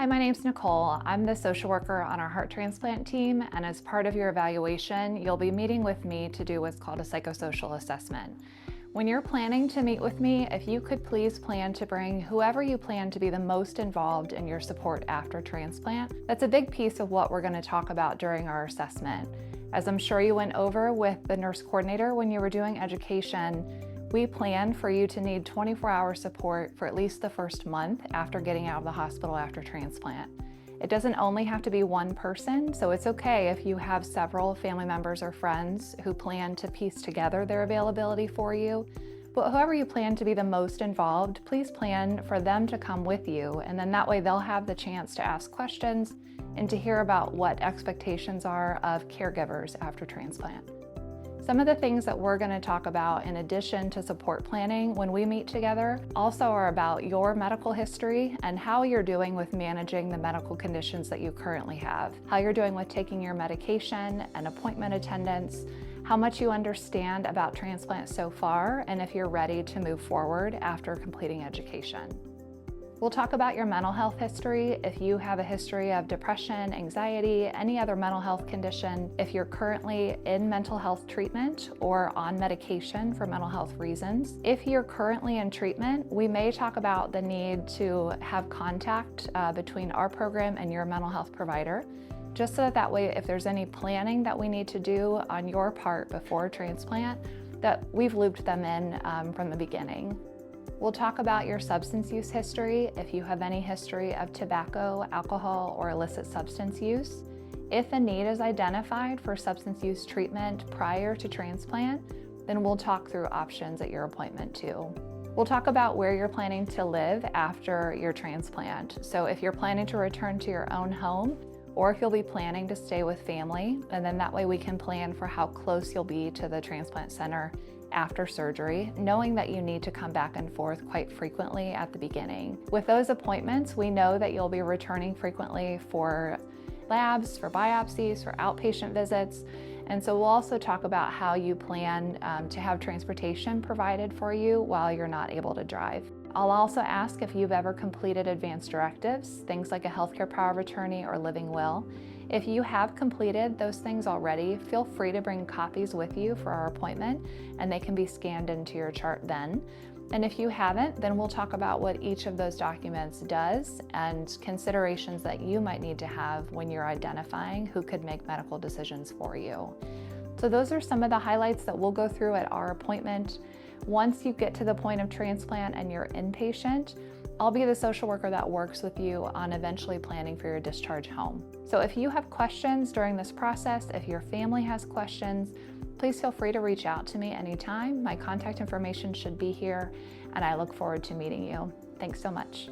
Hi, my name's Nicole. I'm the social worker on our heart transplant team, and as part of your evaluation, you'll be meeting with me to do what's called a psychosocial assessment. When you're planning to meet with me, if you could please plan to bring whoever you plan to be the most involved in your support after transplant. That's a big piece of what we're going to talk about during our assessment. As I'm sure you went over with the nurse coordinator when you were doing education, we plan for you to need 24-hour support for at least the first month after getting out of the hospital after transplant. It doesn't only have to be one person, so it's okay if you have several family members or friends who plan to piece together their availability for you. But whoever you plan to be the most involved, please plan for them to come with you, and then that way they'll have the chance to ask questions and to hear about what expectations are of caregivers after transplant. Some of the things that we're going to talk about in addition to support planning when we meet together also are about your medical history and how you're doing with managing the medical conditions that you currently have, how you're doing with taking your medication and appointment attendance, how much you understand about transplant so far, and if you're ready to move forward after completing education. We'll talk about your mental health history, if you have a history of depression, anxiety, any other mental health condition, if you're currently in mental health treatment or on medication for mental health reasons. If you're currently in treatment, we may talk about the need to have contact between our program and your mental health provider, just so that way if there's any planning that we need to do on your part before transplant, that we've looped them in from the beginning. We'll talk about your substance use history, if you have any history of tobacco, alcohol, or illicit substance use. If a need is identified for substance use treatment prior to transplant, then we'll talk through options at your appointment too. We'll talk about where you're planning to live after your transplant. So if you're planning to return to your own home, or if you'll be planning to stay with family, and then that way we can plan for how close you'll be to the transplant center after surgery, knowing that you need to come back and forth quite frequently at the beginning. With those appointments, we know that you'll be returning frequently for labs, for biopsies, for outpatient visits, and so we'll also talk about how you plan to have transportation provided for you while you're not able to drive. I'll also ask if you've ever completed advanced directives, things like a healthcare power of attorney or living will. If you have completed those things already, feel free to bring copies with you for our appointment, and they can be scanned into your chart then. And if you haven't, then we'll talk about what each of those documents does and considerations that you might need to have when you're identifying who could make medical decisions for you. So those are some of the highlights that we'll go through at our appointment. Once you get to the point of transplant and you're inpatient, I'll be the social worker that works with you on eventually planning for your discharge home. So if you have questions during this process, if your family has questions, please feel free to reach out to me anytime. My contact information should be here, and I look forward to meeting you. Thanks so much.